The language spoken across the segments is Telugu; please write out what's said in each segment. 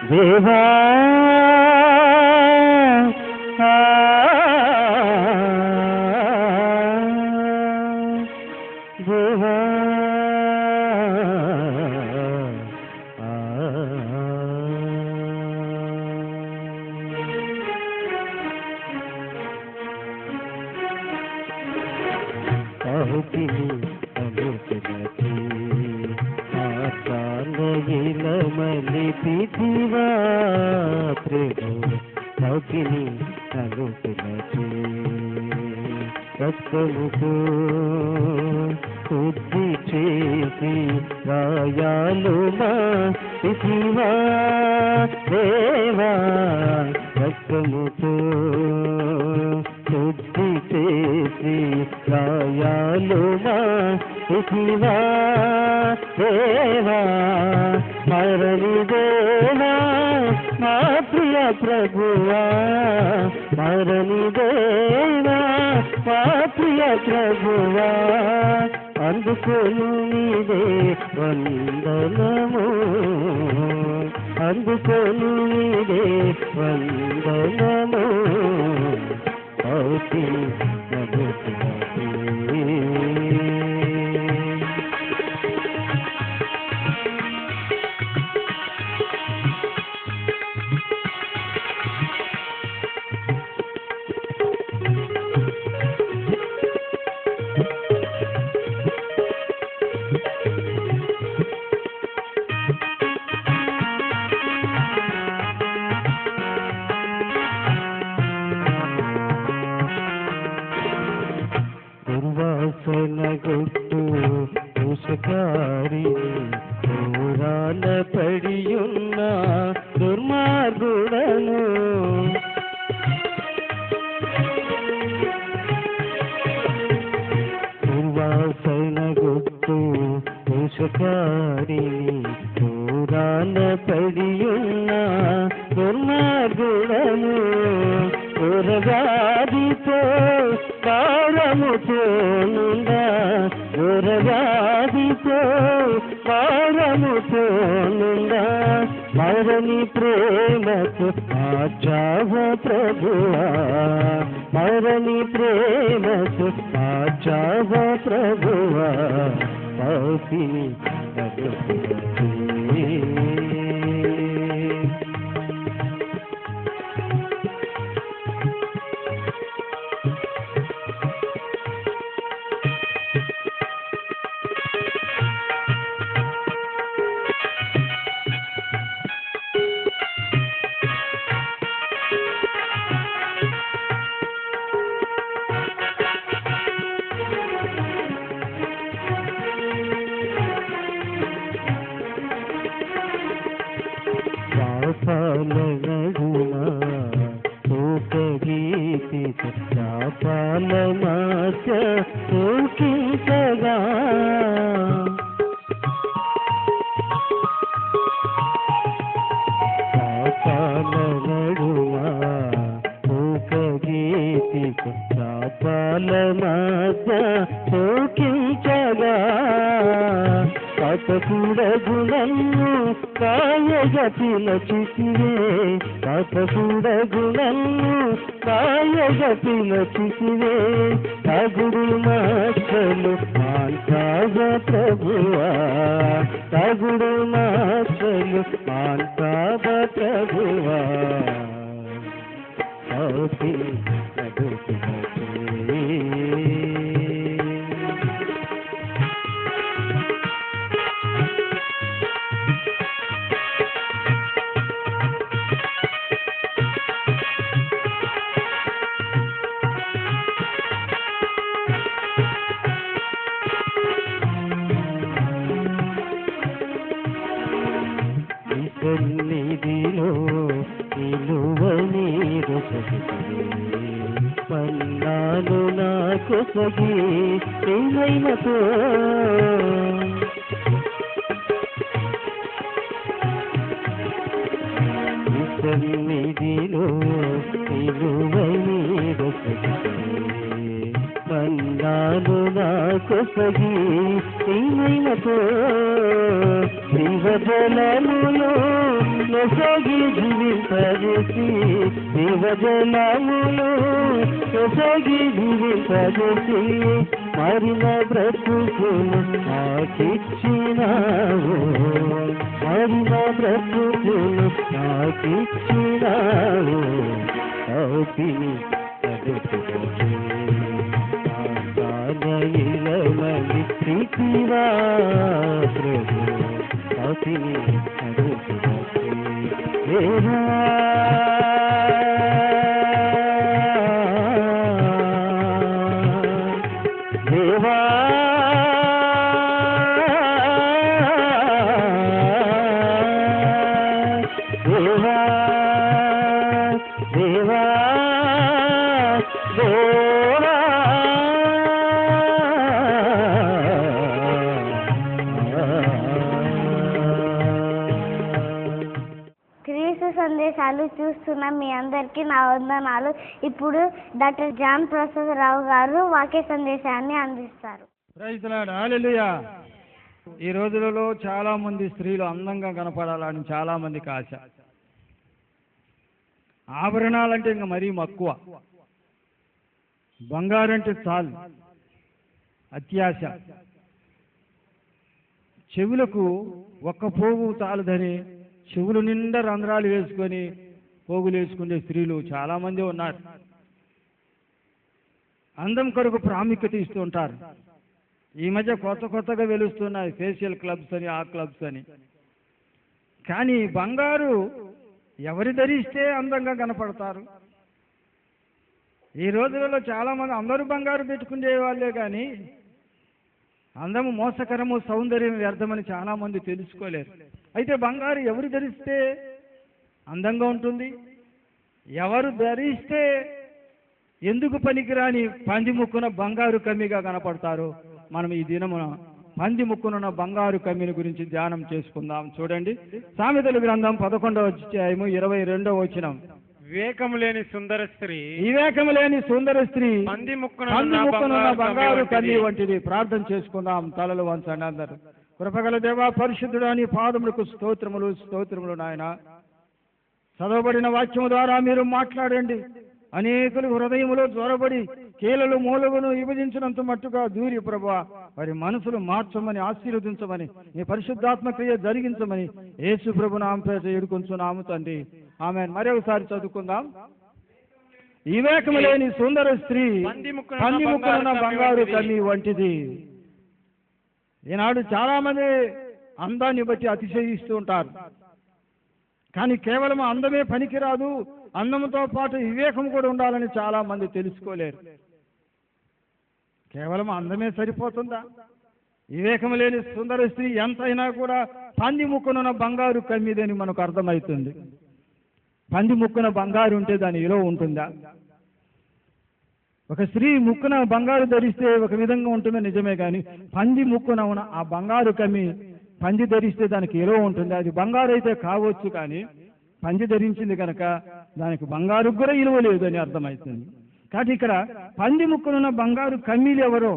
దేవా దేవా అహుతిని అనుకున్నది మలిపిదివా ప్రభు అగ్ని అనుకున్నది రక్తముతో శుద్ధి చేసి గాయాలు మాసివా దేవా రక్తముతో శుద్ధి చేసి గాయాలు మాసివా దేవా మరణి దేవా మా ప్రియ ప్రభువా మరణి దేవా మా ప్రియ ప్రభువా అందుకోను నీదే వందనము అందుకోను నీదే వందనము అవుతి దుర్వాసనగొట్టు దోషకారి దూరాన పడియున్న దుర్మార్గుడను దుర్వాసనగొట్టు దోషకారి దూరాన పడియున్న దుర్మార్గుడను గురగాదితో కారముతో నుండా గురగాదితో కారముతో నుండా మరణి ప్రేమకు ఆచావ ప్రభువా మరణి ప్రేమకు ఆచావ ప్రభువా పాపిని పాలనగునా తోకగీతి పాలమాచ తోకించగా పాలనగునా తోకగీతి పాలమాచ తోకించగా పాపకూడగునన్ను కాయగా పిలచిసివే పాపకూడగునన్ను కాయగా పిలచిసివే తగుడు మాటలు మాంసావ ప్రభువా తగుడు మాటలు మాంసావ ప్రభువా అవుతి సన్నిధిలో నిలువ నీరు కొసగి నీ మహిమతో సన్నిధిలో వందాలు నా కొసగి నీ మహిమతో జీవజలములో నొసగి జీవింపజేసి జీవజలములో నొసగి జీవింపజేసి మరిన బ్రతుకును నాకిచ్చినావు మరిన బ్రతుకును నాకిచ్చినావు అవుతిని అదుపుకొని ఇలమని ప్రీతివా ప్రభు అవుతిని అదుపుకొని దేవా దేవా దేవా దేవా దేవా క్రీస్తు సందేశాలు చూస్తున్న మీ అందరికీ నా వందనాలు. ఇప్పుడు డాక్టర్ జాన్ ప్రసాద్ రావు గారు వాక్య సందేశాన్ని అందిస్తారు. Praise the lord. హల్లెలూయా. ఈ రోజులలో చాలా మంది స్త్రీలు అందంగా కనపడాలని చాలా మందికి ఆశ. ఆభరణాలంటే ఇంకా మరీ మక్కువ, బంగారంటే చాలు అత్యాశ. చెవులకు ఒక్క పోగు చాలదని చెవులు నిండా రంధ్రాలు వేసుకొని పోగులు వేసుకునే స్త్రీలు చాలామంది ఉన్నారు. అందం కొరకు ప్రాముఖ్యత ఇస్తూ ఉంటారు. ఈ మధ్య కొత్తగా వెలుస్తున్నాయి ఫేషియల్ క్లబ్స్ అని, ఆ క్లబ్స్ అని. కానీ బంగారు ఎవరి ధరిస్తే అందంగా కనపడతారు. ఈ రోజులలో చాలామంది అందరూ బంగారు పెట్టుకునే వాళ్ళే కానీ అందము మోసకరము, సౌందర్యం వ్యర్థమని చాలామంది తెలుసుకోలేరు. అయితే బంగారు ఎవరు ధరిస్తే అందంగా ఉంటుంది, ఎవరు ధరిస్తే ఎందుకు పనికిరాని పంది ముక్కున బంగారు కమ్మిగా కనపడతారు. మనం ఈ దినమున పంది ముక్కునున్న బంగారు కమ్మిని గురించి ధ్యానం చేసుకుందాం. చూడండి, సామెతల గ్రంథం 11వ అధ్యాయము 22వ వచనం. వివేకము లేని సుందర స్త్రీ, వివేకము లేని సుందర స్త్రీ పంది ముక్కున బంగారు కమ్మి వంటిది. ప్రార్థన చేసుకుందాం, తలలు వంచండి అందరు. కృపగల దేవా, పరిశుద్ధుడా, నీ పాదములకు స్తోత్రములు స్తోత్రములు నాయన. చదవబడిన వాక్యము ద్వారా మీరు మాట్లాడండి. అనేకులు హృదయములో జ్వరబడి కీలలు మూలగును విభజించినంత మట్టుగా దూరి ప్రభువా వారి మనసులు మార్చమని, ఆశీర్వదించమని, నీ పరిశుద్ధాత్మ క్రియ జరిగించమని యేసు ప్రభు నామముపేట వేడుకొంచున్నాము తండ్రి, ఆమేన్. మరొకసారి చదువుకుందాం. వివేకము లేని సుందర స్త్రీ పంది ముక్కున బంగారు కమ్మి వంటిది. ఈనాడు చాలా మంది అందాన్ని బట్టి అతిశయిస్తూ ఉంటారు. కానీ కేవలం అందమే పనికిరాదు, అందముతో పాటు వివేకం కూడా ఉండాలని చాలా మంది తెలుసుకోలేరు. కేవలం అందమే సరిపోతుందా? వివేకం లేని సుందర స్త్రీ ఎంతైనా కూడా పంది ముక్కున బంగారు కమ్మిదని మనకు అర్థమవుతుంది. పంది ముక్కున బంగారు ఉంటే దాని విలువ ఉంటుందా? ఒక స్త్రీ ముక్కున బంగారు ధరిస్తే ఒక విధంగా ఉంటుందో నిజమే, కానీ పంది ముక్కున ఉన్న ఆ బంగారు కమ్మి పంది ధరిస్తే దానికి విలువ ఉంటుంది. అది బంగారు అయితే కావచ్చు, కానీ పంది ధరించింది కనుక దానికి బంగారు కూడా విలువ లేదు అని అర్థమవుతుంది. కాబట్టి ఇక్కడ పంది ముక్కునున్న బంగారు కమ్మీలు ఎవరో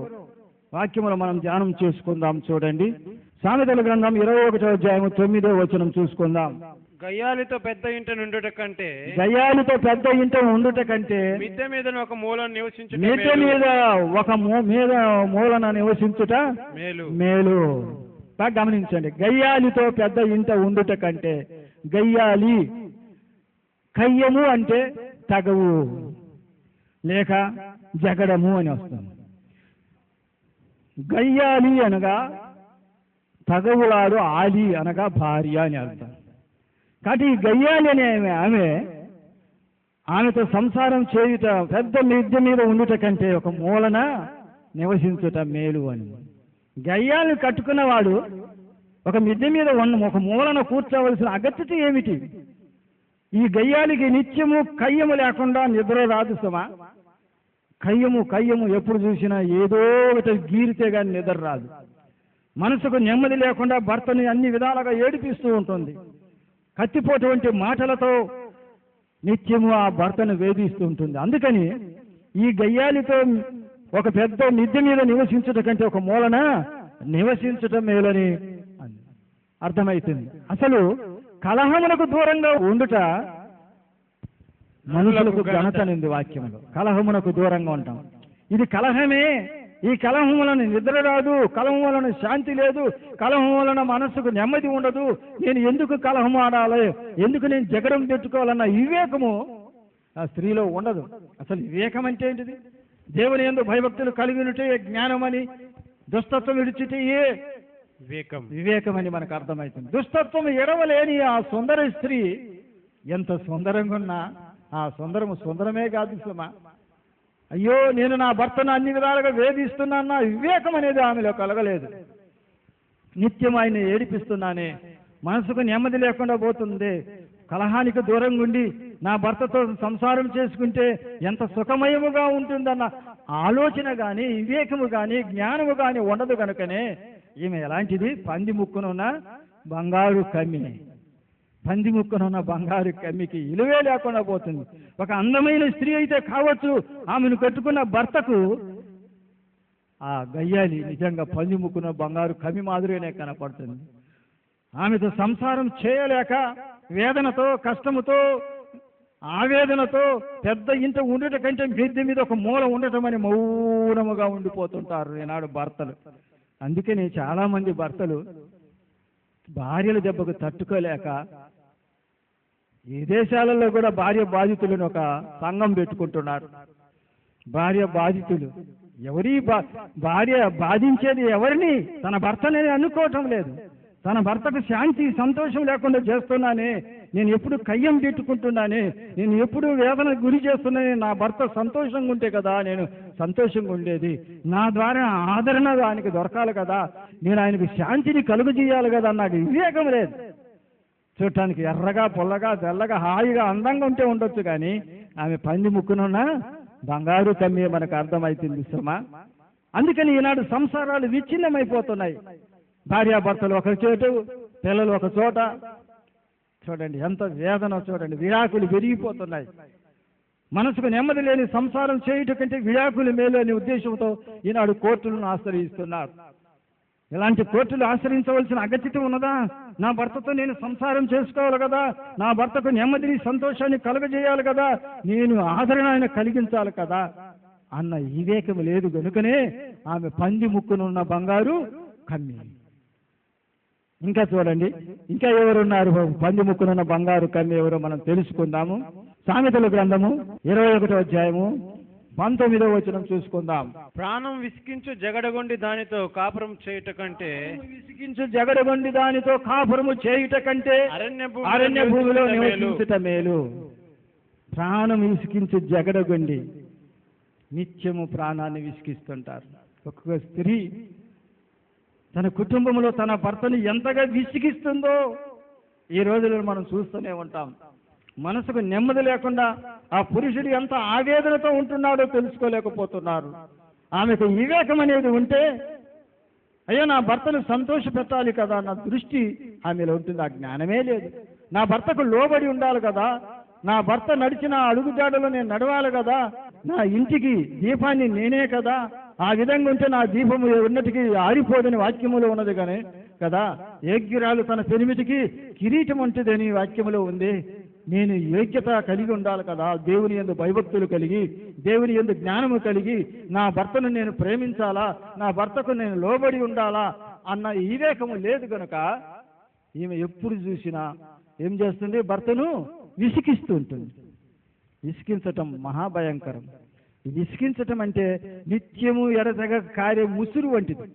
వాక్యములో మనం ధ్యానం చేసుకుందాం. చూడండి, సామెతల గ్రంథం 21వ అధ్యాయము 9వ వచనం చూసుకుందాం. గయ్యాలితో పెద్ద ఇంట నుండుట కంటే, గయ్యాలితో పెద్ద ఇంట ఉండుట కంటే మిద్దె మీద ఒక మూలన నివసించుట మిద్దె మీద ఒక మూలన నివసించుట మేలు మేలు. బాగా గమనించండి, గయ్యాలితో పెద్ద ఇంట ఉండుట కంటే. గయ్యాలి కయ్యము అంటే తగవు లేక జగడము అని వస్తుంది. గయ్యాలి అనగా తగవులాడు, ఆలి అనగా భార్య అని అర్థం. కాబట్టి ఈ గయ్యాలి అనే ఆమెతో సంసారం చేయుట, పెద్ద మిద్దె మీద ఉండుట కంటే ఒక మూలన నివసించుట మేలు అని. గయ్యాలను కట్టుకున్నవాడు ఒక మిద్దె మీద ఒక మూలన కూర్చోవలసిన అగత్యత ఏమిటి? ఈ గయ్యాలికి నిత్యము కయ్యము లేకుండా నిద్ర రాదు సుమా. కయ్యము ఎప్పుడు చూసినా ఏదో ఒకటి గీరితే కానీ నిద్ర రాదు. మనసుకు నెమ్మది లేకుండా భర్తని అన్ని విధాలుగా ఏడిపిస్తూ ఉంటుంది. కత్తిపోటు వంటి మాటలతో నిత్యము ఆ భర్తను వేధిస్తూ ఉంటుంది. అందుకని ఈ గయ్యాలితో ఒక పెద్ద మిద్దె మీద నివసించటం కంటే ఒక మూలన నివసించటం మేలని అర్థమవుతుంది. అసలు కలహములకు దూరంగా ఉండుట మనుషులకు ఘనతనింది వాక్యములు. కలహమునకు దూరంగా ఉంటాం. ఇది కలహమే. ఈ కలహం వలన నిద్ర రాదు, కలహం వలన శాంతి లేదు, కలహం వలన మనస్సుకు నెమ్మది ఉండదు. నేను ఎందుకు కలహం ఆడాలి, ఎందుకు నేను జగడం పెట్టుకోవాలన్న వివేకము ఆ స్త్రీలో ఉండదు. అసలు వివేకం అంటే ఏంటిది? దేవుని యందు భయభక్తులు కలిగినటే జ్ఞానమని, దుష్టత్వం విడిచితే వివేకం అని మనకు అర్థమవుతుంది. దుష్టత్వం ఎడవలేని ఆ సుందర స్త్రీ ఎంత సుందరంగా ఉన్నా ఆ సుందరమే కాదు సుమా. అయ్యో నేను నా భర్తను అన్ని విధాలుగా వేధిస్తున్నానా వివేకం అనేది ఆమెలో కలగలేదు. నిత్యం ఆయన ఏడిపిస్తున్నానే, మనసుకు నెమ్మది లేకుండా పోతుంది. కలహానికి దూరంగా ఉండి నా భర్తతో సంసారం చేసుకుంటే ఎంత సుఖమయముగా ఉంటుందన్న ఆలోచన కానీ వివేకము కానీ జ్ఞానము కానీ ఉండదు కనుకనే ఈమె ఎలాంటిది? పంది ముక్కునున్న బంగారు కమ్మి. పంది ముక్కునున్న బంగారు కమ్మికి ఇలువే లేకుండా పోతుంది. ఒక అందమైన స్త్రీ అయితే కావచ్చు, ఆమెను కట్టుకున్న భర్తకు ఆ గయ్యాలి నిజంగా పంది ముక్కున్న బంగారు కమ్మి మాదిరిగానే కనపడుతుంది. ఆమెతో సంసారం చేయలేక వేదనతో, కష్టముతో, ఆవేదనతో పెద్ద ఇంట ఉండట కంటే మిద్దె మీద ఒక మూల ఉండటం అని మౌనముగా ఉండిపోతుంటారు ఈనాడు భర్తలు. అందుకని చాలా మంది భర్తలు భార్యల దెబ్బకు తట్టుకోలేక ఈ దేశాలలో కూడా భార్య బాధితులను ఒక సంఘం పెట్టుకుంటున్నారు. భార్య బాధితులు భార్య బాధించేది ఎవరిని? తన భర్తనే అనుకోవటం లేదు. తన భర్తకు శాంతి సంతోషం లేకుండా చేస్తున్నానే, నేను ఎప్పుడు కయ్యం పెట్టుకుంటున్నానే, నేను ఎప్పుడు వేదన గురి చేస్తున్నానే, నా భర్త సంతోషంగా ఉంటే కదా నేను సంతోషంగా ఉండేది, నా ద్వారా ఆదరణ ఆయనకి దొరకాలి కదా, నేను ఆయనకు శాంతిని కలుగజేయాలి కదా అన్నాడు. వివేకం లేదు. చూడటానికి ఎర్రగా పొల్లగా తెల్లగా హాయిగా అందంగా ఉంటే ఉండొచ్చు, కానీ ఆమె పంది ముక్కునున్న బంగారు కమ్మి మనకు అర్థమవుతుంది సుమా. అందుకని ఈనాడు సంసారాలు విచ్ఛిన్నమైపోతున్నాయి. భార్యాభర్తలు ఒక చోటు, పిల్లలు ఒక చోట. చూడండి ఎంత వేదన, చూడండి విడాకులు పెరిగిపోతున్నాయి. మనసుకు నెమ్మది లేని సంసారం చేయటం కంటే విడాకులు మేలు అనే ఉద్దేశంతో ఈనాడు కోర్టులను ఆశ్రయిస్తున్నారు. ఇలాంటి కోర్టులు ఆశ్రయించవలసిన అగత్యం ఉన్నదా? నా భర్తతో నేను సంసారం చేసుకోవాలి కదా, నా భర్తకు నెమ్మదిని సంతోషాన్ని కలుగజేయాలి కదా, నేను ఆదరణ ఆయన కలిగించాలి కదా అన్న వివేకం లేదు కనుకనే ఆమె పంది ముక్కునున్న బంగారు కమ్మి. ఇంకా చూడండి, ఇంకా ఎవరున్నారు పంది ముక్కునున్న బంగారు కమ్మి ఎవరో మనం తెలుసుకుందాము. సామెతల గ్రంథము 21వ అధ్యాయము 19వ వచనం చూసుకుందాం. ప్రాణం విసికించు జగడగొండి దానితో కాపురం చేయుట కంటే, విసికించు జగడగొండి దానితో కాపురము చేయుట కంటే అరణ్య భూమిలో నివసించుట మేలు. ప్రాణం విసికించు జగడగొండి నిత్యము ప్రాణాన్ని విసికిస్తుంటారు. ఒక్కొక్క స్త్రీ తన కుటుంబంలో తన భర్తని ఎంతగా విసిగిస్తుందో ఈ రోజులలో మనం చూస్తూనే ఉంటాం. మనసుకు నెమ్మది లేకుండా ఆ పురుషుడు ఎంత ఆవేదనతో ఉంటున్నాడో తెలుసుకోలేకపోతున్నారు. ఆమెకు వివేకం అనేది ఉంటే అయ్యో నా భర్తను సంతోష పెట్టాలి కదా అన్న దృష్టి ఆమెలో ఉంటుంది. ఆ జ్ఞానమే లేదు. నా భర్తకు లోబడి ఉండాలి కదా, నా భర్త నడిచిన అడుగుజాడలో నేను నడవాలి కదా, నా ఇంటికి దీపాన్ని నేనే కదా, ఆ విధంగా ఉంటే నా దీపము ఉన్నటికి ఆరిపోదని వాక్యములో ఉన్నది కానీ కదా, యోగ్యురాలు తన పెనిమిటికి కిరీటం ఉంటుందని వాక్యములో ఉంది. నేను యోగ్యత కలిగి ఉండాలి కదా, దేవుని యందు భయభక్తులు కలిగి, దేవుని యందు జ్ఞానము కలిగి, నా భర్తను నేను ప్రేమించాలా, నా భర్తకు నేను లోబడి ఉండాలా అన్న వివేకము లేదు కనుక ఈమె ఎప్పుడు చూసినా ఏం చేస్తుంది? భర్తను విసిగిస్తూ ఉంటుంది. విసిగించటం మహాభయంకరం. విసిగించటం అంటే నిత్యము ఎడతెగ కారే ముసురు వంటిది.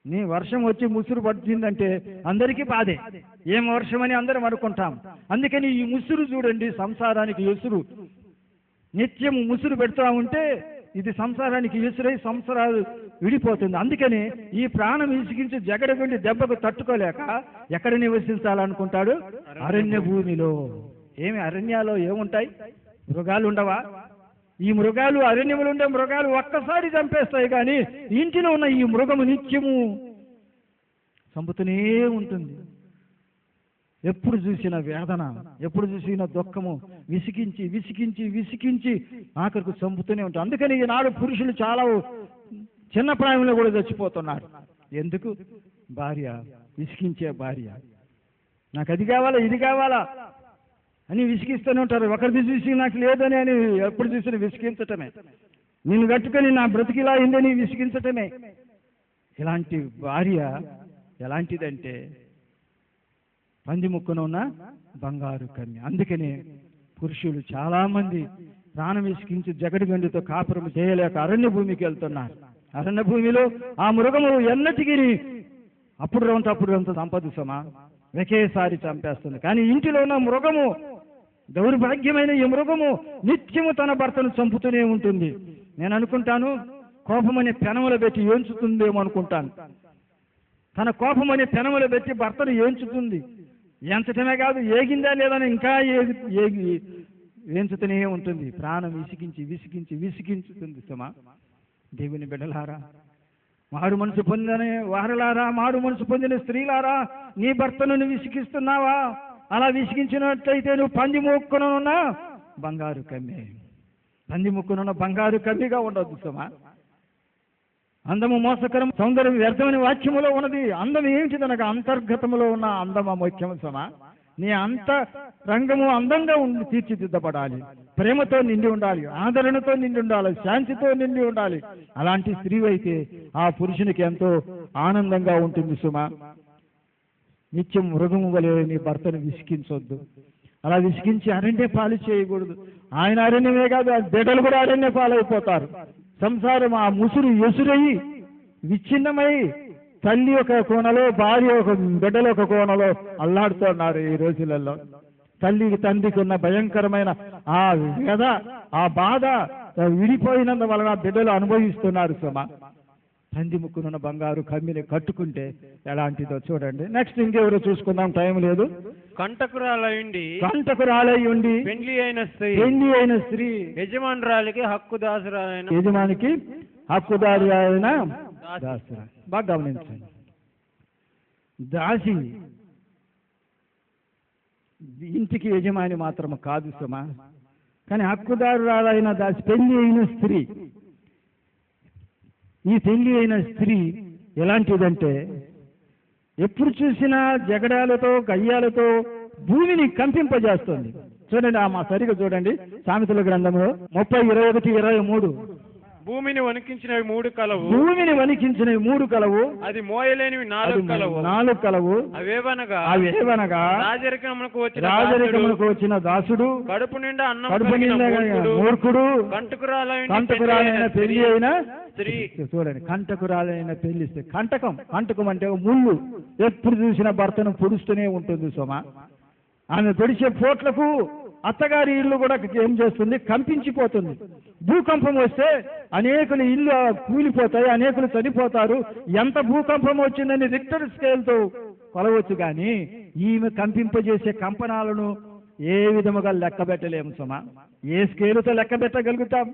నీ వర్షం వచ్చి ముసురు పడుతుందంటే అందరికీ బాధే. ఏం వర్షం అని అందరం అనుకుంటాం. అందుకని ఈ ముసురు చూడండి, సంసారానికి ఎసురు. నిత్యము ముసురు పెడతా ఉంటే ఇది సంసారానికి ఎసురై సంసారాలు విడిపోతుంది. అందుకని ఈ ప్రాణం విసిగించి జగడగొండి దెబ్బకు తట్టుకోలేక ఎక్కడ నివసించాలనుకుంటాడు? అరణ్య భూమిలో. ఏమి అరణ్యాలో ఏముంటాయి? మృగాలు ఉండవా? ఈ మృగాలు, అరణ్యములు ఉండే మృగాలు ఒక్కసారి చంపేస్తాయి, కానీ ఇంటిలో ఉన్న ఈ మృగము నిత్యము చంపుతూనే ఉంటుంది. ఎప్పుడు చూసిన వేదన, ఎప్పుడు చూసిన దుఃఖము, విసిగించి విసిగించి విసిగించి ఆఖరికి చంపుతూనే ఉంటుంది. అందుకని ఈనాడు పురుషులు చాలా చిన్న ప్రాయంలో కూడా చచ్చిపోతున్నారు. ఎందుకు? భార్య, విసిగించే భార్య, నాకు అది కావాలా ఇది కావాలా అని విసిగిస్తూనే ఉంటారు. ఒకరిది చూసి నాకు లేదని అని ఎప్పుడు చూసినా విసిగించటమే, నిన్ను కట్టుకొని నా బ్రతికిలా అయిందని విసిగించటమే. ఇలాంటి భార్య ఎలాంటిదంటే పంది ముక్కున ఉన్న బంగారు కన్య. అందుకనే పురుషులు చాలామంది ప్రాణం విసిగించి జగడిగండితో కాపురం చేయలేక అరణ్య భూమికి వెళ్తున్నారు. అరణ్య భూమిలో ఆ మృగము ఎన్నటికి అప్పుడు అంత సంపద సమా ఒకేసారి చంపేస్తుంది. కానీ ఇంటిలో ఉన్న మృగము, దౌర్భాగ్యమైన ఈ మృగము నిత్యము తన భర్తను చంపుతూనే ఉంటుంది. నేను అనుకుంటాను కోపం అనే పెనములు పెట్టి ఏంచుతుందేమో అనుకుంటాను. తన కోపం అనే పెనములు పెట్టి భర్తను ఏంచుతుంది. ఎంచటమే కాదు, ఏగిందా లేదని ఇంకా ఏగి ఏంచుతూనే ఉంటుంది. ప్రాణం విసిగించి విసిగించి విసిగించుతుంది సమా. దేవుని బిడ్డలారా, మారు మనసు పొందిన వారలారా, మారు మనసు పొందిన స్త్రీలారా, నీ భర్తను విసిగిస్తున్నావా? అలా విసిగించినట్లయితే నువ్వు పంది ముక్కునున్న బంగారు కమ్మి, పంది ముక్కునున్న బంగారు కమ్మిగా ఉండొద్దు సమా. అందము మోసకరం, సౌందర్యం వ్యర్థమని వాక్యములో ఉన్నది. అందం ఏంటిదనగా అంతర్గతములో ఉన్న అందమ ముఖ్యము సమా. నీ అంత రంగము అందంగా తీర్చిదిద్దపడాలి, ప్రేమతో నిండి ఉండాలి, ఆదరణతో నిండి ఉండాలి, శాంతితో నిండి ఉండాలి. అలాంటి స్త్రీ అయితే ఆ పురుషునికి ఎంతో ఆనందంగా ఉంటుంది సుమా. నిత్యం మృగము వలె నీ భర్తను విసిగించొద్దు. అలా విసిగించి అరణ్య పాలు చేయకూడదు. ఆయన అరణ్యమే కాదు, ఆ బిడ్డలు కూడా అరణ్య పాలైపోతారు. సంసారం ఆ ముసురు ఎసురయి విచ్ఛిన్నమై తల్లి ఒక కోణలో, భార్య ఒక, బిడ్డలు ఒక కోణలో అల్లాడుతున్నారు ఈ రోజులలో. తల్లికి తండ్రికి ఉన్న భయంకరమైన ఆ వ్యధ, ఆ బాధ విడిపోయినందు వలన బిడ్డలు అనుభవిస్తున్నారు సుమ. పంది ముక్కునున్న బంగారు కమ్మిని కట్టుకుంటే ఎలాంటిదో చూడండి. నెక్స్ట్ ఇంకెవరో చూసుకుందాం, టైం లేదు. కంటకురాలై ఉండి పెండ్లి అయిన స్త్రీ యజమానికి హక్కుదారి అయిన దాసురా. బాగా గమనించండి, దాసి ఇంటికి యజమాని మాత్రము కాదు సుమా, కానీ హక్కుదారురాలైన దాసి, పెళ్లి అయిన స్త్రీ. ఈ పెళ్లి అయిన స్త్రీ ఎలాంటిదంటే ఎప్పుడు చూసినా జగడాలతో గయ్యాలతో భూమిని కంపింపజేస్తుంది. చూడండి, మా సరిగా చూడండి, సామెతల గ్రంథంలో 30:21-23. భూమిని వణికించినవి మూడు కలవు, భూమిని వణికించినవి మూడు కలవు, అది మోయలేనివి నాలుగు కలవు. అవేవనగా రాజరికమునకు వచ్చిన దాసుడు, కడుపు నిండా మూర్ఖుడు, కంటకురాలైన పెళ్లి అయిన స్త్రీ. చూడండి, కంటకురాలైన పెళ్లి స్త్రీ. కంటకం అంటే ముళ్ళు. ఎప్పుడు చూసిన భర్తను పొడుస్తూనే ఉంటుంది సోమా. ఆమె పొడిచే పోట్లకు అత్తగారి ఇల్లు కూడా ఏం చేస్తుంది? కంపించిపోతుంది. భూకంపం వస్తే అనేకులు ఇల్లు కూలిపోతాయి, అనేకులు చనిపోతారు. ఎంత భూకంపం వచ్చిందని రిక్టర్ స్కేల్తో కొలవచ్చు, కానీ ఈమె కంపింపజేసే కంపనాలను ఏ విధముగా లెక్క పెట్టలేము సుమా. ఏ స్కేలుతో లెక్క పెట్టగలుగుతాం?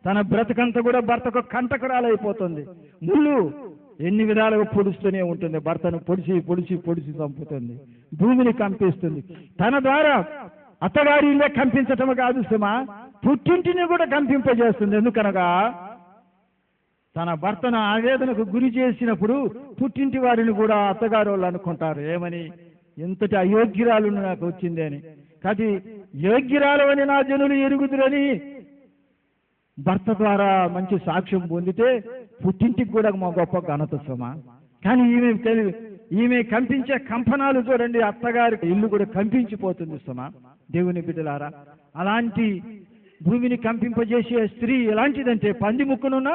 తన బ్రతకంతా కూడా భర్తకు కంటకురాలైపోతుంది. ముళ్ళు ఎన్ని విధాలుగా పొడుస్తూనే ఉంటుంది, భర్తను పొడిచి పొడిచి పొడిచి చంపుతుంది, భూమిని కంపిస్తుంది. తన ద్వారా అత్తగారి ఇల్లే కంపించటం కాదు సుమా, పుట్టింటిని కూడా కంపింపజేస్తుంది. ఎందుకనగా తన భర్తను ఆవేదనకు గురి చేసినప్పుడు పుట్టింటి వారిని కూడా అత్తగారు వాళ్ళు అనుకుంటారు, ఏమని, ఎంతటి అయోగ్యురాలు నాకు వచ్చింది అని. కాదు, యోగ్యురాలు అని నా జనులు ఎరుగుదురని భర్త ద్వారా మంచి సాక్ష్యం పొందితే పుట్టింటికి కూడా మా గొప్ప ఘనత సుమా. కానీ ఈమె కంపించే కంపనాలు చూడండి, అత్తగారి ఇల్లు కూడా కంపించిపోతుంది సుమా. దేవుని బిడ్డలారా, అలాంటి భూమిని కంపింపజేసే స్త్రీ ఎలాంటిదంటే పంది ముక్కునున్న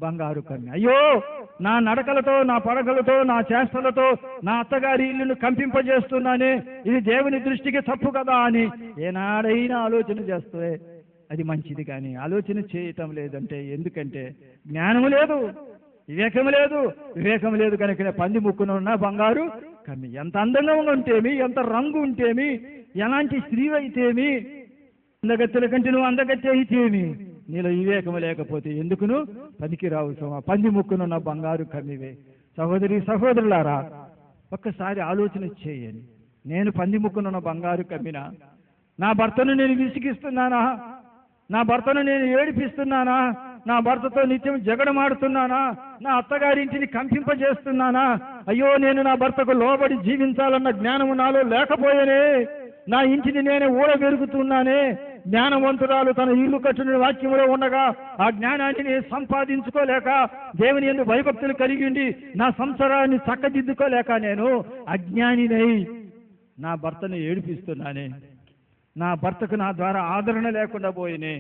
బంగారు కన్య. అయ్యో, నా నడకలతో, నా పడకలతో, నా చేష్టలతో నా అత్తగారి ఇల్లును కంపింపజేస్తున్నానే, ఇది దేవుని దృష్టికి తప్పు కదా అని ఏనాడైనా ఆలోచన చేస్తే అది మంచిది. కానీ ఆలోచన చేయటం లేదంటే ఎందుకంటే జ్ఞానము లేదు, వివేకం లేదు కనుక పంది ముక్కునున్న బంగారు కన్య. ఎంత అందంగా ఉంటేమి, ఎంత రంగు ఉంటేమి, ఎలాంటి స్త్రీ అయితేమి, అందగత్తెల కంటే నువ్వు అందగత్తె అయితేమి, నీలో వివేకము లేకపోతే ఎందుకును పనికిరావు సుమా. పంది ముక్కునున్న బంగారు కమ్మివే. సహోదరి సహోదరులారా, ఒక్కసారి ఆలోచన చేయండి. నేను పంది ముక్కునున్న బంగారు కమ్మినా? నా భర్తను నేను విసిగిస్తున్నానా? నా భర్తను నేను ఏడిపిస్తున్నానా? నా భర్తతో నిత్యం జగడమాడుతున్నానా? నా అత్తగారింటిని కంపింపజేస్తున్నానా? అయ్యో, నేను నా భర్తకు లోబడి జీవించాలన్న జ్ఞానము నాలో లేకపోయేనే. నా ఇంటిని నేనే ఊడబెరుగుతున్నానే. జ్ఞానవంతురాలు తన ఇల్లు కట్టుని వాక్యంలో ఉండగా ఆ జ్ఞానాన్ని నేను సంపాదించుకోలేక, దేవుని యందు భయభక్తులు కలిగి ఉండి నా సంసారాన్ని చక్కదిద్దుకోలేక నేను అజ్ఞానినై నా భర్తను ఏడిపిస్తున్నానే. నా భర్తకు నా ద్వారా ఆదరణ లేకుండా పోయినే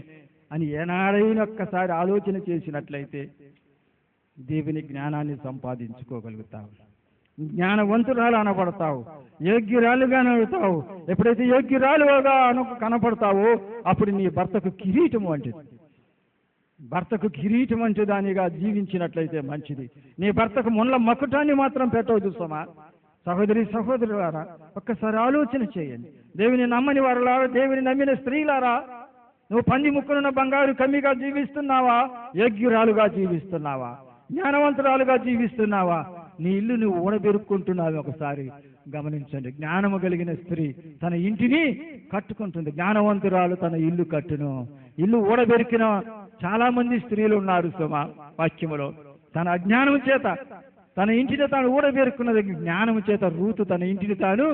అని ఏనాడైనా ఒక్కసారి ఆలోచన చేసినట్లయితే దేవుని జ్ఞానాన్ని సంపాదించుకోగలుగుతావు. జ్ఞానవంతురాలు అనబడతావు, యోగ్యురాలుగా అవుతావు. ఎప్పుడైతే యోగ్యురాలుగా కనపడతావో అప్పుడు నీ భర్తకు కిరీటం వంటిది. భర్తకు కిరీటం వంటి దానిగా జీవించినట్లయితే మంచిది. నీ భర్తకు ముళ్ళ మకుటాన్ని మాత్రం పెట్టవద్దు సుమా. సహోదరి సహోదరులారా, ఒక్కసారి ఆలోచన చేయండి. దేవుని నమ్మని వారులారా, దేవుని నమ్మిన స్త్రీలారా, నువ్వు పంది ముక్కునున్న బంగారు కమ్మిగా జీవిస్తున్నావా? యోగ్యురాలుగా జీవిస్తున్నావా? జ్ఞానవంతురాలుగా జీవిస్తున్నావా? నీ ఇల్లు నువ్వు ఊడబెరుక్కుంటున్నావు. ఒకసారి గమనించండి. జ్ఞానము కలిగిన స్త్రీ తన ఇంటిని కట్టుకుంటుంది. జ్ఞానవంతురాలు తన ఇల్లు కట్టును. ఇల్లు ఊడబెరికిన చాలా మంది స్త్రీలు ఉన్నారు సుమా. వాక్యములో తన అజ్ఞానము చేత తన ఇంటిని తాను ఊడబెరుకున్నది. జ్ఞానము చేత రూతు తన ఇంటిని తాను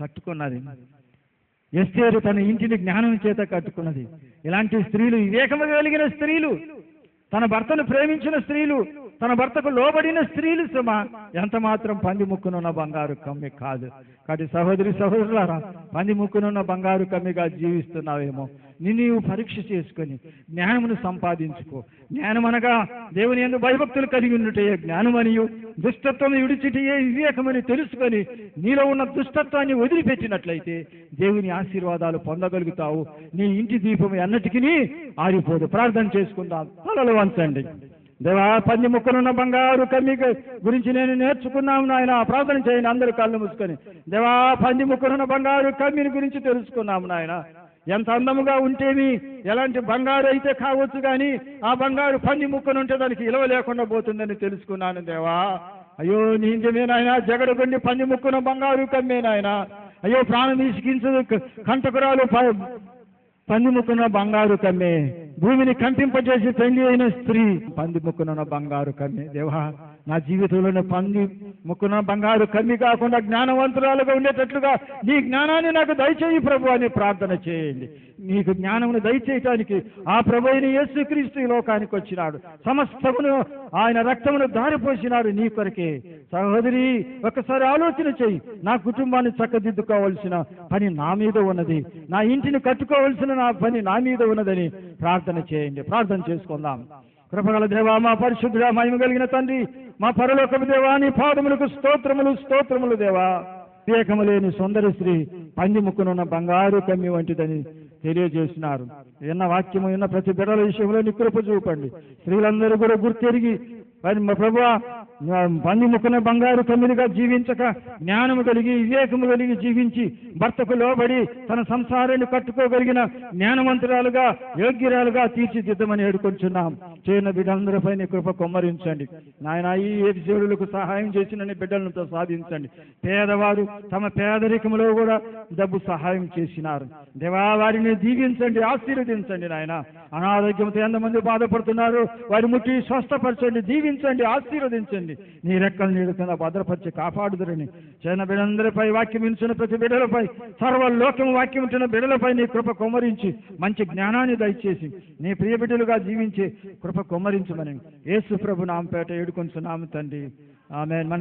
కట్టుకున్నది. ఎస్తేరు తన ఇంటిని జ్ఞానం చేత కట్టుకున్నది. ఇలాంటి స్త్రీలు, వివేకము కలిగిన స్త్రీలు, తన భర్తను ప్రేమించిన స్త్రీలు, తన భర్తకు లోబడిన స్త్రీలు సుమా ఎంత మాత్రం పంది ముక్కునున్న బంగారు కమ్మి కాదు. కాబట్టి సహోదరి సహోదరులారా, పంది ముక్కునున్న బంగారు కమ్మిగా జీవిస్తున్నావేమో నీవు పరీక్ష చేసుకొని జ్ఞానమును సంపాదించుకో. జ్ఞానం అనగా దేవుని యందు భయభక్తులు కలిగి ఉండుటే జ్ఞానమనియు, దుష్టత్వం విడిచిటయే వివేకమని తెలుసుకొని నీలో ఉన్న దుష్టత్వాన్ని వదిలిపెట్టినట్లయితే దేవుని ఆశీర్వాదాలు పొందగలుగుతావు. నీ ఇంటి దీపం ఎన్నటికీ ఆరిపోదు. ప్రార్థన చేసుకుందాం. తలలు వంచండి. దేవా, పంది ముక్కునున్న బంగారు కమ్మి గురించి నేను నేర్చుకున్నాము నాయన. ప్రార్థన చేయండి అందరూ కళ్ళు మూసుకొని. దేవా, పంది ముక్కునున్న బంగారు కమ్మిని గురించి తెలుసుకున్నాము నాయన. ఎంత అందముగా ఉంటేమి, ఎలాంటి బంగారు అయితే కావచ్చు, కానీ ఆ బంగారు పంది ముక్కనుంటే దానికి విలువ లేకుండా పోతుందని తెలుసుకున్నాను దేవా. అయ్యో, నిజమే నాయన, జగడగొండి పంది ముక్కున బంగారు కమ్మే నాయన. అయ్యో, ప్రాణం తీసుకించదు కంటకురాలు పంది ముక్కున బంగారు కమ్మే. భూమిని కంపింపజేసి పెళ్లి అయిన స్త్రీ పంది ముక్కున బంగారు కమ్మే. దేవా, నా జీవితంలోనే పంది ముక్కున బంగారు కమ్మి కాకుండా జ్ఞానవంతురాలుగా ఉండేటట్లుగా నీ జ్ఞానాన్ని నాకు దయచేయి ప్రభు అని ప్రార్థన చేయండి. నీకు జ్ఞానమును దయచేయటానికి ఆ ప్రభు అయిన యేసుక్రీస్తు ఈ లోకానికి వచ్చినాడు. సమస్తమును ఆయన రక్తమును దారిపోసినాడు నీ కొరకే. సహోదరి, ఒకసారి ఆలోచన చేయి. నా కుటుంబాన్ని చక్కదిద్దుకోవాల్సిన పని నా మీద ఉన్నది, నా ఇంటిని కట్టుకోవాల్సిన నా పని నా మీద ఉన్నదని ప్రార్థన చేయండి. ప్రార్థన చేసుకుందాం. కృపగల దేవా, మా పరిశుద్ధుడా, మహిమ కలిగిన తండ్రి, మా పరలోకపు దేవా, నీ పాదములకు స్తోత్రములు స్తోత్రములు దేవా. వివేకము లేని సుందర స్త్రీ పంది ముక్కునున్న బంగారు కమ్మి వంటిదని తెలియజేస్తున్నారు. విన్న వాక్యము విన్న ప్రతి బిడ్డల విషయంలో నీ కృప చూపండి. స్త్రీలందరూ కూడా గుర్తెరిగి ప్రభువా, పంది ముక్కున బంగారు కమ్మినిగా జీవించక జ్ఞానము కలిగి వివేకము కలిగి జీవించి భర్తకు లోబడి తన సంసారాన్ని కట్టుకోగలిగిన జ్ఞానవంతురాలుగా యోగ్యురాలుగా తీర్చిదిద్దమని ఏడుకొంచున్నాం. చేయన బిడ్డలందరిపై నీ కృప కొమ్మరించండి నాయన. ఈ ఎపిసోడులకు సహాయం చేసిన బిడ్డలతో సాధించండి. పేదవారు తమ పేదరికములో కూడా డబ్బు సహాయం చేసినారు దేవా. వారిని దీవించండి, ఆశీర్వదించండి నాయన. అనారోగ్యంతో ఎంతమంది బాధపడుతున్నారు, వారి ముట్టి స్వస్థపరచండి, దీవించండి, ఆశీర్వదించండి. నీ రెక్కల నీడ కింద భద్రపరిచి కాపాడుదురని చిన్న బిడ్డలందరిపై వాక్యం వింటున్న ప్రతి బిడ్డలపై, సర్వలోకము వాక్యం వింటున్న బిడ్డలపై నీ కృప కొమ్మరించి మంచి జ్ఞానాన్ని దయచేసి నీ ప్రియ బిడ్డలుగా జీవించే కృప కొమ్మరించమని యేసు ప్రభు నామపేట ఏడుకొంచున్నాము తండ్రి. ఆమేన్. మన